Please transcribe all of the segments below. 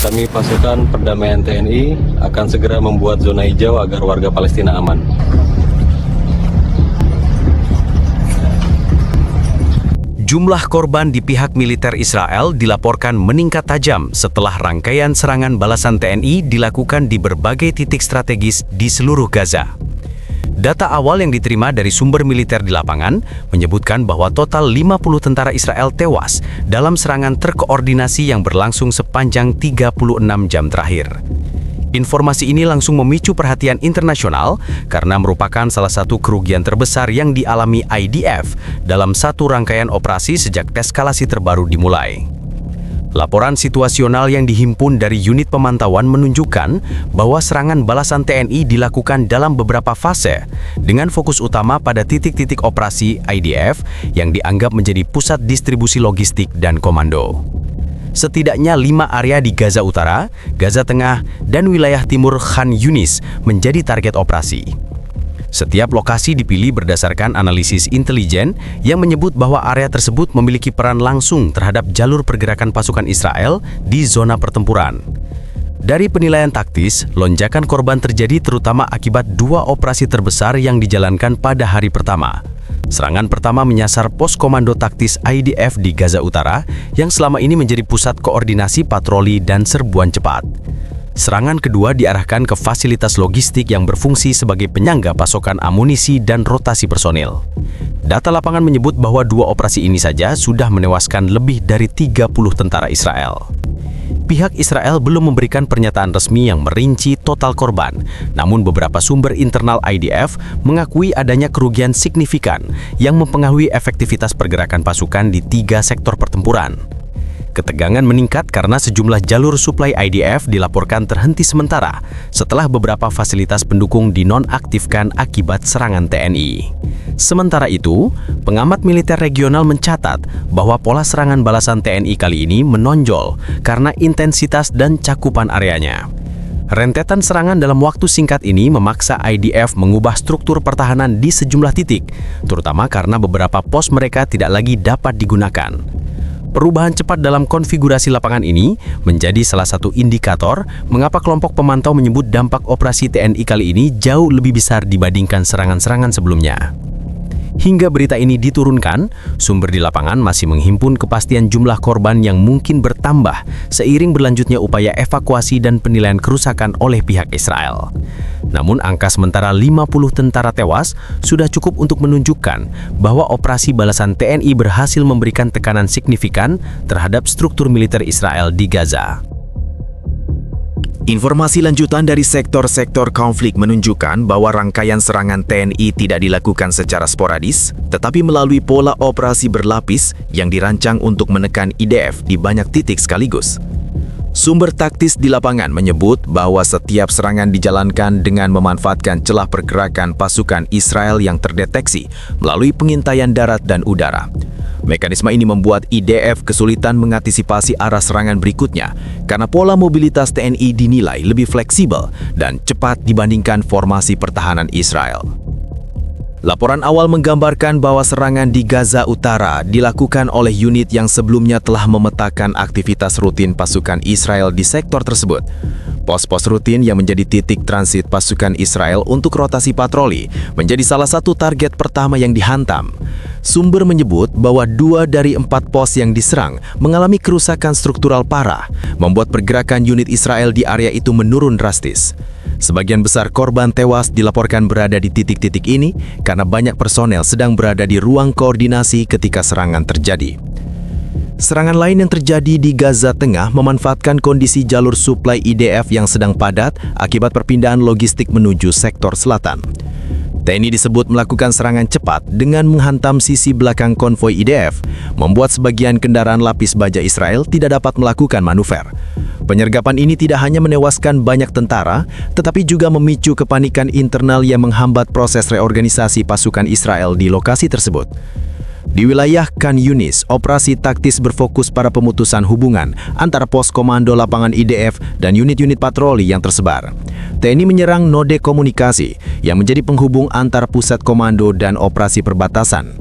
Kami pasukan perdamaian TNI akan segera membuat zona hijau agar warga Palestina aman. Jumlah korban di pihak militer Israel dilaporkan meningkat tajam setelah rangkaian serangan balasan TNI dilakukan di berbagai titik strategis di seluruh Gaza. Data awal yang diterima dari sumber militer di lapangan menyebutkan bahwa total 50 tentara Israel tewas dalam serangan terkoordinasi yang berlangsung sepanjang 36 jam terakhir. Informasi ini langsung memicu perhatian internasional karena merupakan salah satu kerugian terbesar yang dialami IDF dalam satu rangkaian operasi sejak eskalasi terbaru dimulai. Laporan situasional yang dihimpun dari unit pemantauan menunjukkan bahwa serangan balasan TNI dilakukan dalam beberapa fase dengan fokus utama pada titik-titik operasi IDF yang dianggap menjadi pusat distribusi logistik dan komando. Setidaknya 5 area di Gaza Utara, Gaza Tengah, dan wilayah timur Khan Yunis menjadi target operasi. Setiap lokasi dipilih berdasarkan analisis intelijen yang menyebut bahwa area tersebut memiliki peran langsung terhadap jalur pergerakan pasukan Israel di zona pertempuran. Dari penilaian taktis, lonjakan korban terjadi terutama akibat 2 operasi terbesar yang dijalankan pada hari pertama. Serangan pertama menyasar pos komando taktis IDF di Gaza Utara yang selama ini menjadi pusat koordinasi patroli dan serbuan cepat. Serangan kedua diarahkan ke fasilitas logistik yang berfungsi sebagai penyangga pasokan amunisi dan rotasi personil. Data lapangan menyebut bahwa 2 operasi ini saja sudah menewaskan lebih dari 30 tentara Israel. Pihak Israel belum memberikan pernyataan resmi yang merinci total korban, namun beberapa sumber internal IDF mengakui adanya kerugian signifikan yang mempengaruhi efektivitas pergerakan pasukan di 3 sektor pertempuran. Ketegangan meningkat karena sejumlah jalur suplai IDF dilaporkan terhenti sementara setelah beberapa fasilitas pendukung dinonaktifkan akibat serangan TNI. Sementara itu, pengamat militer regional mencatat bahwa pola serangan balasan TNI kali ini menonjol karena intensitas dan cakupan areanya. Rentetan serangan dalam waktu singkat ini memaksa IDF mengubah struktur pertahanan di sejumlah titik, terutama karena beberapa pos mereka tidak lagi dapat digunakan. Perubahan cepat dalam konfigurasi lapangan ini menjadi salah satu indikator mengapa kelompok pemantau menyebut dampak operasi TNI kali ini jauh lebih besar dibandingkan serangan-serangan sebelumnya. Hingga berita ini diturunkan, sumber di lapangan masih menghimpun kepastian jumlah korban yang mungkin bertambah seiring berlanjutnya upaya evakuasi dan penilaian kerusakan oleh pihak Israel. Namun angka sementara 50 tentara tewas sudah cukup untuk menunjukkan bahwa operasi balasan TNI berhasil memberikan tekanan signifikan terhadap struktur militer Israel di Gaza. Informasi lanjutan dari sektor-sektor konflik menunjukkan bahwa rangkaian serangan TNI tidak dilakukan secara sporadis, tetapi melalui pola operasi berlapis yang dirancang untuk menekan IDF di banyak titik sekaligus. Sumber taktis di lapangan menyebut bahwa setiap serangan dijalankan dengan memanfaatkan celah pergerakan pasukan Israel yang terdeteksi melalui pengintaian darat dan udara. Mekanisme ini membuat IDF kesulitan mengantisipasi arah serangan berikutnya karena pola mobilitas TNI dinilai lebih fleksibel dan cepat dibandingkan formasi pertahanan Israel. Laporan awal menggambarkan bahwa serangan di Gaza Utara dilakukan oleh unit yang sebelumnya telah memetakan aktivitas rutin pasukan Israel di sektor tersebut. Pos-pos rutin yang menjadi titik transit pasukan Israel untuk rotasi patroli menjadi salah satu target pertama yang dihantam. Sumber menyebut bahwa 2 dari 4 pos yang diserang mengalami kerusakan struktural parah, membuat pergerakan unit Israel di area itu menurun drastis. Sebagian besar korban tewas dilaporkan berada di titik-titik ini karena banyak personel sedang berada di ruang koordinasi ketika serangan terjadi. Serangan lain yang terjadi di Gaza Tengah memanfaatkan kondisi jalur suplai IDF yang sedang padat akibat perpindahan logistik menuju sektor selatan. TNI disebut melakukan serangan cepat dengan menghantam sisi belakang konvoi IDF, membuat sebagian kendaraan lapis baja Israel tidak dapat melakukan manuver. Penyergapan ini tidak hanya menewaskan banyak tentara, tetapi juga memicu kepanikan internal yang menghambat proses reorganisasi pasukan Israel di lokasi tersebut. Di wilayah Khan Yunis, operasi taktis berfokus pada pemutusan hubungan antara pos komando lapangan IDF dan unit-unit patroli yang tersebar. TNI menyerang node komunikasi yang menjadi penghubung antar pusat komando dan operasi perbatasan.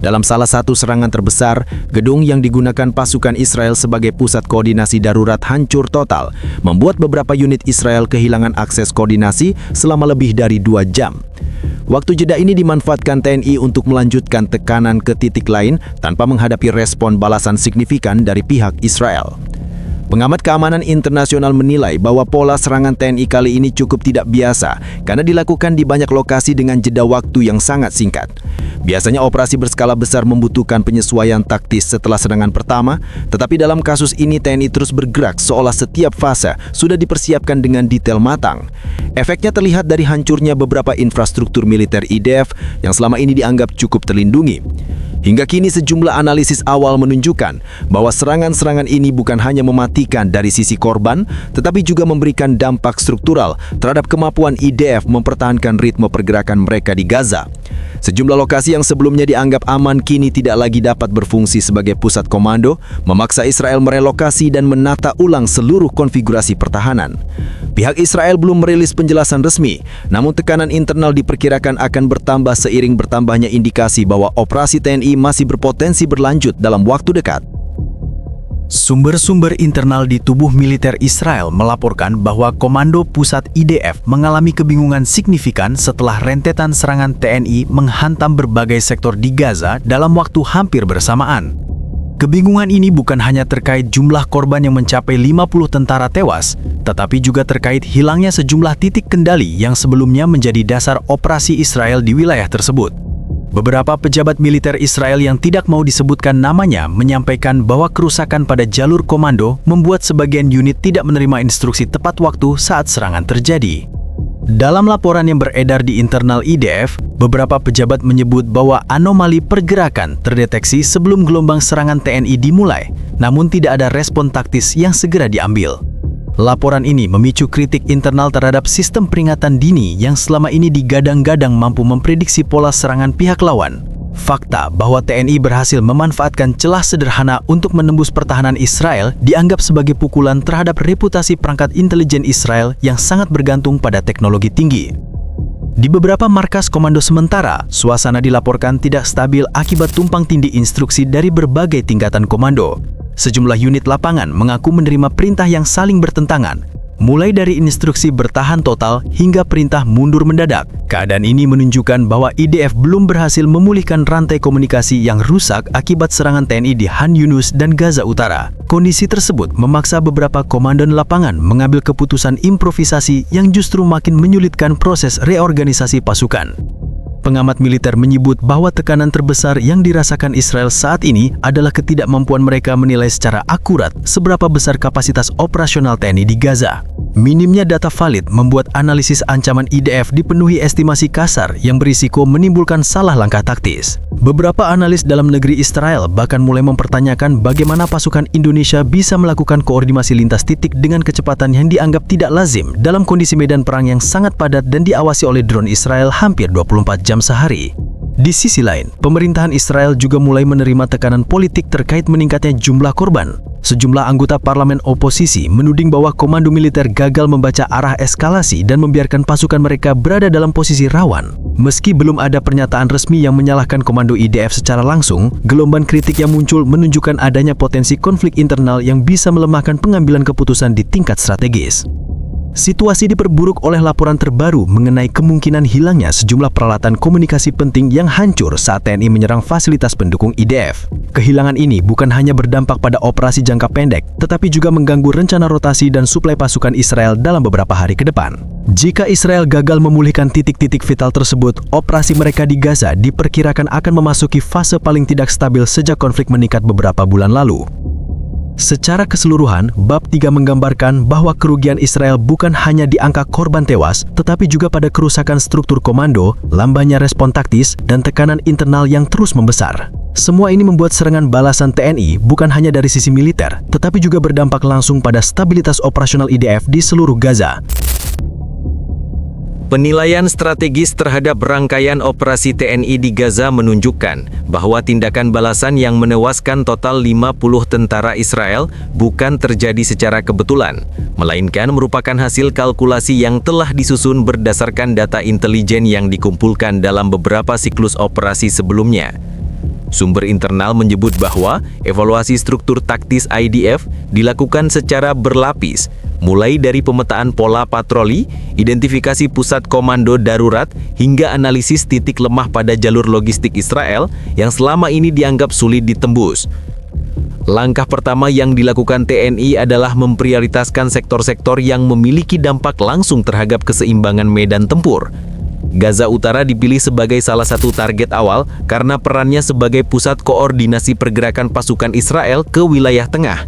Dalam salah satu serangan terbesar, gedung yang digunakan pasukan Israel sebagai pusat koordinasi darurat hancur total, membuat beberapa unit Israel kehilangan akses koordinasi selama lebih dari 2 jam. Waktu jeda ini dimanfaatkan TNI untuk melanjutkan tekanan ke titik lain tanpa menghadapi respon balasan signifikan dari pihak Israel. Pengamat keamanan internasional menilai bahwa pola serangan TNI kali ini cukup tidak biasa karena dilakukan di banyak lokasi dengan jeda waktu yang sangat singkat. Biasanya operasi berskala besar membutuhkan penyesuaian taktis setelah serangan pertama, tetapi dalam kasus ini TNI terus bergerak seolah setiap fase sudah dipersiapkan dengan detail matang. Efeknya terlihat dari hancurnya beberapa infrastruktur militer IDF yang selama ini dianggap cukup terlindungi. Hingga kini sejumlah analisis awal menunjukkan bahwa serangan-serangan ini bukan hanya mematikan dari sisi korban, tetapi juga memberikan dampak struktural terhadap kemampuan IDF mempertahankan ritme pergerakan mereka di Gaza. Sejumlah lokasi yang sebelumnya dianggap aman kini tidak lagi dapat berfungsi sebagai pusat komando, memaksa Israel merelokasi dan menata ulang seluruh konfigurasi pertahanan. Pihak Israel belum merilis penjelasan resmi, namun tekanan internal diperkirakan akan bertambah seiring bertambahnya indikasi bahwa operasi TNI masih berpotensi berlanjut dalam waktu dekat. Sumber-sumber internal di tubuh militer Israel melaporkan bahwa Komando Pusat IDF mengalami kebingungan signifikan setelah rentetan serangan TNI menghantam berbagai sektor di Gaza dalam waktu hampir bersamaan. Kebingungan ini bukan hanya terkait jumlah korban yang mencapai 50 tentara tewas, tetapi juga terkait hilangnya sejumlah titik kendali yang sebelumnya menjadi dasar operasi Israel di wilayah tersebut. Beberapa pejabat militer Israel yang tidak mau disebutkan namanya menyampaikan bahwa kerusakan pada jalur komando membuat sebagian unit tidak menerima instruksi tepat waktu saat serangan terjadi. Dalam laporan yang beredar di internal IDF, beberapa pejabat menyebut bahwa anomali pergerakan terdeteksi sebelum gelombang serangan TNI dimulai, namun tidak ada respon taktis yang segera diambil. Laporan ini memicu kritik internal terhadap sistem peringatan dini yang selama ini digadang-gadang mampu memprediksi pola serangan pihak lawan. Fakta bahwa TNI berhasil memanfaatkan celah sederhana untuk menembus pertahanan Israel dianggap sebagai pukulan terhadap reputasi perangkat intelijen Israel yang sangat bergantung pada teknologi tinggi. Di beberapa markas komando sementara, suasana dilaporkan tidak stabil akibat tumpang tindih instruksi dari berbagai tingkatan komando. Sejumlah unit lapangan mengaku menerima perintah yang saling bertentangan, mulai dari instruksi bertahan total hingga perintah mundur mendadak. Keadaan ini menunjukkan bahwa IDF belum berhasil memulihkan rantai komunikasi yang rusak akibat serangan TNI di Han Yunus dan Gaza Utara. Kondisi tersebut memaksa beberapa komandan lapangan mengambil keputusan improvisasi yang justru makin menyulitkan proses reorganisasi pasukan. Pengamat militer menyebut bahwa tekanan terbesar yang dirasakan Israel saat ini adalah ketidakmampuan mereka menilai secara akurat seberapa besar kapasitas operasional TNI di Gaza. Minimnya data valid membuat analisis ancaman IDF dipenuhi estimasi kasar yang berisiko menimbulkan salah langkah taktis. Beberapa analis dalam negeri Israel bahkan mulai mempertanyakan bagaimana pasukan Indonesia bisa melakukan koordinasi lintas titik dengan kecepatan yang dianggap tidak lazim dalam kondisi medan perang yang sangat padat dan diawasi oleh drone Israel hampir 24 jam sehari. Di sisi lain, pemerintahan Israel juga mulai menerima tekanan politik terkait meningkatnya jumlah korban. Sejumlah anggota parlemen oposisi menuding bahwa komando militer gagal membaca arah eskalasi dan membiarkan pasukan mereka berada dalam posisi rawan. Meski belum ada pernyataan resmi yang menyalahkan komando IDF secara langsung, gelombang kritik yang muncul menunjukkan adanya potensi konflik internal yang bisa melemahkan pengambilan keputusan di tingkat strategis. Situasi diperburuk oleh laporan terbaru mengenai kemungkinan hilangnya sejumlah peralatan komunikasi penting yang hancur saat TNI menyerang fasilitas pendukung IDF. Kehilangan ini bukan hanya berdampak pada operasi jangka pendek, tetapi juga mengganggu rencana rotasi dan suplai pasukan Israel dalam beberapa hari ke depan. Jika Israel gagal memulihkan titik-titik vital tersebut, operasi mereka di Gaza diperkirakan akan memasuki fase paling tidak stabil sejak konflik meningkat beberapa bulan lalu. Secara keseluruhan, bab 3 menggambarkan bahwa kerugian Israel bukan hanya di angka korban tewas, tetapi juga pada kerusakan struktur komando, lambannya respon taktis, dan tekanan internal yang terus membesar. Semua ini membuat serangan balasan TNI bukan hanya dari sisi militer, tetapi juga berdampak langsung pada stabilitas operasional IDF di seluruh Gaza. Penilaian strategis terhadap rangkaian operasi TNI di Gaza menunjukkan bahwa tindakan balasan yang menewaskan total 50 tentara Israel bukan terjadi secara kebetulan, melainkan merupakan hasil kalkulasi yang telah disusun berdasarkan data intelijen yang dikumpulkan dalam beberapa siklus operasi sebelumnya. Sumber internal menyebut bahwa evaluasi struktur taktis IDF dilakukan secara berlapis, mulai dari pemetaan pola patroli, identifikasi pusat komando darurat, hingga analisis titik lemah pada jalur logistik Israel yang selama ini dianggap sulit ditembus. Langkah pertama yang dilakukan TNI adalah memprioritaskan sektor-sektor yang memiliki dampak langsung terhadap keseimbangan medan tempur. Gaza Utara dipilih sebagai salah satu target awal karena perannya sebagai pusat koordinasi pergerakan pasukan Israel ke wilayah tengah.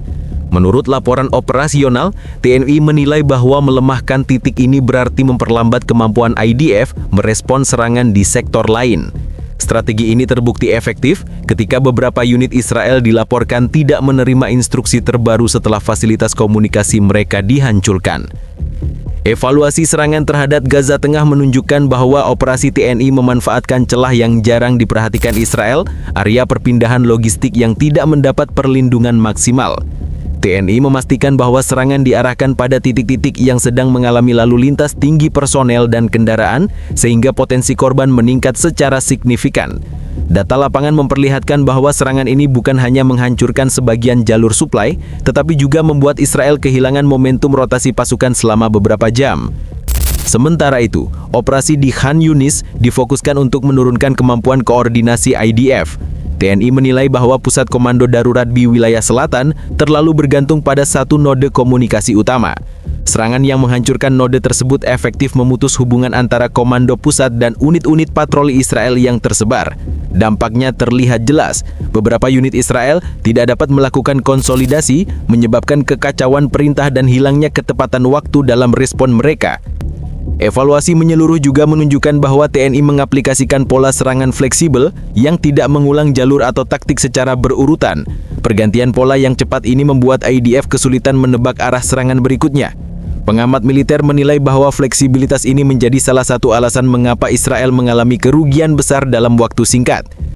Menurut laporan operasional, TNI menilai bahwa melemahkan titik ini berarti memperlambat kemampuan IDF merespons serangan di sektor lain. Strategi ini terbukti efektif ketika beberapa unit Israel dilaporkan tidak menerima instruksi terbaru setelah fasilitas komunikasi mereka dihancurkan. Evaluasi serangan terhadap Gaza Tengah menunjukkan bahwa operasi TNI memanfaatkan celah yang jarang diperhatikan Israel, area perpindahan logistik yang tidak mendapat perlindungan maksimal. TNI memastikan bahwa serangan diarahkan pada titik-titik yang sedang mengalami lalu lintas tinggi personel dan kendaraan, sehingga potensi korban meningkat secara signifikan. Data lapangan memperlihatkan bahwa serangan ini bukan hanya menghancurkan sebagian jalur suplai, tetapi juga membuat Israel kehilangan momentum rotasi pasukan selama beberapa jam. Sementara itu, operasi di Khan Yunis difokuskan untuk menurunkan kemampuan koordinasi IDF. TNI menilai bahwa pusat komando darurat di wilayah selatan terlalu bergantung pada satu node komunikasi utama. Serangan yang menghancurkan node tersebut efektif memutus hubungan antara komando pusat dan unit-unit patroli Israel yang tersebar. Dampaknya terlihat jelas. Beberapa unit Israel tidak dapat melakukan konsolidasi, menyebabkan kekacauan perintah dan hilangnya ketepatan waktu dalam respon mereka. Evaluasi menyeluruh juga menunjukkan bahwa TNI mengaplikasikan pola serangan fleksibel yang tidak mengulang jalur atau taktik secara berurutan. Pergantian pola yang cepat ini membuat IDF kesulitan menebak arah serangan berikutnya. Pengamat militer menilai bahwa fleksibilitas ini menjadi salah satu alasan mengapa Israel mengalami kerugian besar dalam waktu singkat.